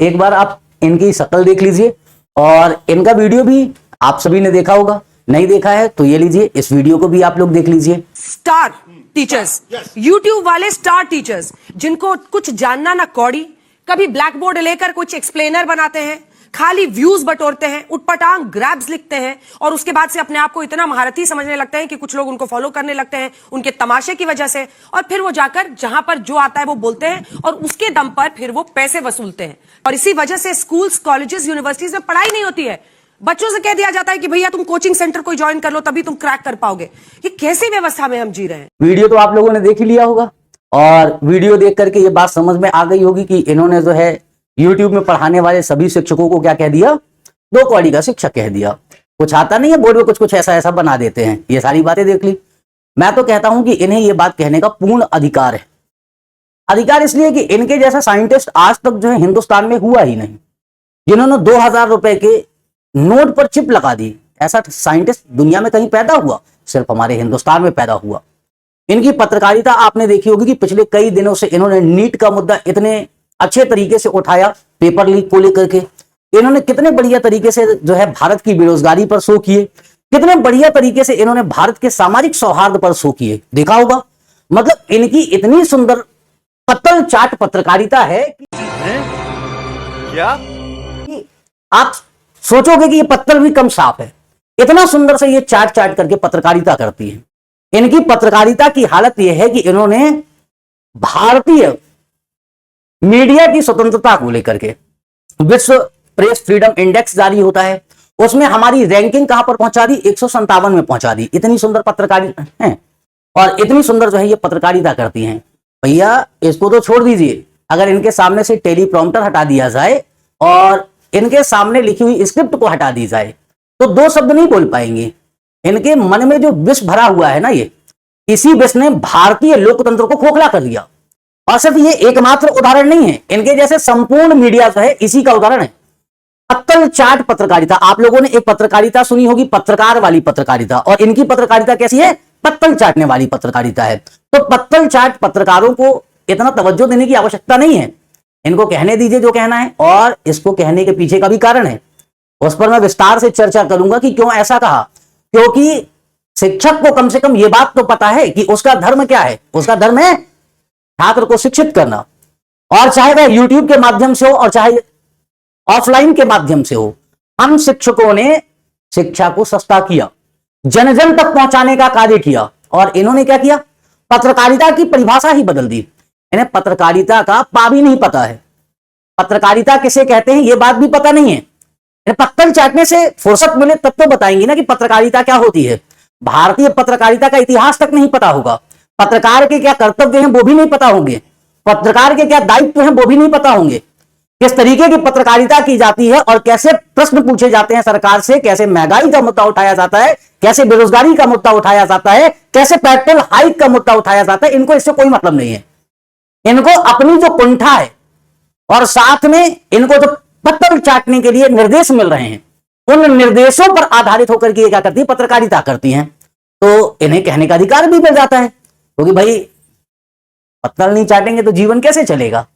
एक बार आप इनकी शक्ल देख लीजिए और इनका वीडियो भी आप सभी ने देखा होगा, नहीं देखा है तो ये लीजिए, इस वीडियो को भी आप लोग देख लीजिए। स्टार टीचर्स, यूट्यूब वाले स्टार टीचर्स जिनको कुछ जानना ना कौड़ी, कभी ब्लैक बोर्ड लेकर कुछ एक्सप्लेनर बनाते हैं, खाली व्यूज बटोरते हैं, उटपटांग ग्रैब्स लिखते हैं और उसके बाद से अपने आप को इतना महारथी समझने लगते हैं कि कुछ लोग उनको फॉलो करने लगते हैं उनके तमाशे की वजह से, और फिर वो जाकर जहां पर जो आता है वो बोलते हैं और उसके दम पर फिर वो पैसे वसूलते हैं। और इसी वजह से स्कूल्स, कॉलेजेस, यूनिवर्सिटीज में पढ़ाई नहीं होती है। बच्चों से कह दिया जाता है कि भैया तुम कोचिंग सेंटर कोई ज्वाइन कर लो तभी तुम क्रैक कर पाओगे। ये कैसी व्यवस्था में हम जी रहे हैं? वीडियो तो आप लोगों ने देख ही लिया होगा और वीडियो देख करके ये बात समझ में आ गई होगी कि इन्होंने जो है YouTube में पढ़ाने वाले सभी शिक्षकों को क्या कह दिया, दो कौड़ी का शिक्षक कह दिया। कुछ आता नहीं है, बोर्ड में कुछ कुछ ऐसा ऐसा बना देते हैं। ये सारी बातें देख ली। मैं तो कहता हूं कि इन्हें ये बात कहने का पूर्ण अधिकार है। अधिकार इसलिए कि इनके जैसा साइंटिस्ट आज तक जो है हिंदुस्तान में हुआ ही नहीं, जिन्होंने 2000 रुपए के नोट पर चिप लगा दी। ऐसा साइंटिस्ट दुनिया में कहीं पैदा हुआ? सिर्फ हमारे हिंदुस्तान में पैदा हुआ। इनकी पत्रकारिता आपने देखी होगी कि पिछले कई दिनों से इन्होंने नीट का मुद्दा इतने अच्छे तरीके से उठाया, पेपर लीक को लेकर के। इन्होंने कितने बढ़िया तरीके से जो है भारत की बेरोजगारी पर शो किए, कितने बढ़िया तरीके से इन्होंने भारत के सामाजिक सौहार्द पर शो किए, देखा होगा। मतलब इनकी इतनी सुंदर पत्तल चाट पत्रकारिता है क्या कि आप सोचोगे कि ये पत्तल भी कम साफ है। इतना सुंदर से ये चाट चाट करके पत्रकारिता करती है। इनकी पत्रकारिता की हालत यह है कि इन्होंने भारतीय मीडिया की स्वतंत्रता को लेकर के विश्व प्रेस फ्रीडम इंडेक्स जारी होता है, उसमें हमारी रैंकिंग कहां पर पहुंचा दी, 157 में पहुंचा दी। इतनी सुंदर पत्रकारिता है और इतनी सुंदर जो है ये पत्रकारिता करती हैं। भैया इसको तो छोड़ दीजिए, अगर इनके सामने से टेलीप्रॉम्प्टर हटा दिया जाए और इनके सामने लिखी हुई स्क्रिप्ट को हटा दी जाए तो दो शब्द नहीं बोल पाएंगे। इनके मन में जो विष भरा हुआ है ना, ये इसी विष ने भारतीय लोकतंत्र को खोखला कर दिया। और सिर्फ ये एकमात्र उदाहरण नहीं है, इनके जैसे संपूर्ण मीडिया जो है इसी का उदाहरण है। पत्तल चाट पत्रकारिता, आप लोगों ने एक पत्रकारिता सुनी होगी, पत्रकार वाली पत्रकारिता, और इनकी पत्रकारिता कैसी है, पत्तल चाटने वाली पत्रकारिता है। तो पत्तल चाट पत्रकारों को इतना तवज्जो देने की आवश्यकता नहीं है। इनको कहने दीजिए जो कहना है, और इसको कहने के पीछे का भी कारण है, उस पर मैं विस्तार से चर्चा करूंगा कि क्यों ऐसा कहा। क्योंकि शिक्षक को कम से कम यह बात तो पता है कि उसका धर्म क्या है। उसका धर्म है छात्र को शिक्षित करना, और चाहे वह यूट्यूब के माध्यम से हो और चाहे ऑफलाइन के माध्यम से हो। हम शिक्षकों ने शिक्षा को सस्ता किया, जन जन तक पहुंचाने का कार्य किया, और इन्होंने क्या किया, पत्रकारिता की परिभाषा ही बदल दी। इन्हें पत्रकारिता का पा भी नहीं पता है। पत्रकारिता किसे कहते हैं यह बात भी पता नहीं है। पत्तल चाटने से फुर्सत मिले तब तो बताएंगे ना कि पत्रकारिता क्या होती है। भारतीय पत्रकारिता का इतिहास तक नहीं पता होगा, पत्रकार के क्या कर्तव्य हैं वो भी नहीं पता होंगे, पत्रकार के क्या दायित्व हैं वो भी नहीं पता होंगे, किस तरीके की पत्रकारिता की जाती है और कैसे प्रश्न पूछे जाते हैं सरकार से, कैसे महंगाई का मुद्दा उठाया जाता है, कैसे बेरोजगारी का मुद्दा उठाया जाता है, कैसे पेट्रोल हाइक का मुद्दा उठाया जाता है। इनको इससे कोई मतलब नहीं है। इनको अपनी जो कुंठा है और साथ में इनको जो पत्तल चाटने के लिए निर्देश मिल रहे हैं, उन निर्देशों पर आधारित होकर के क्या करती है, पत्रकारिता करती हैं। तो इन्हें कहने का अधिकार भी मिल जाता है, क्योंकि भाई पत्तल नहीं चाटेंगे तो जीवन कैसे चलेगा।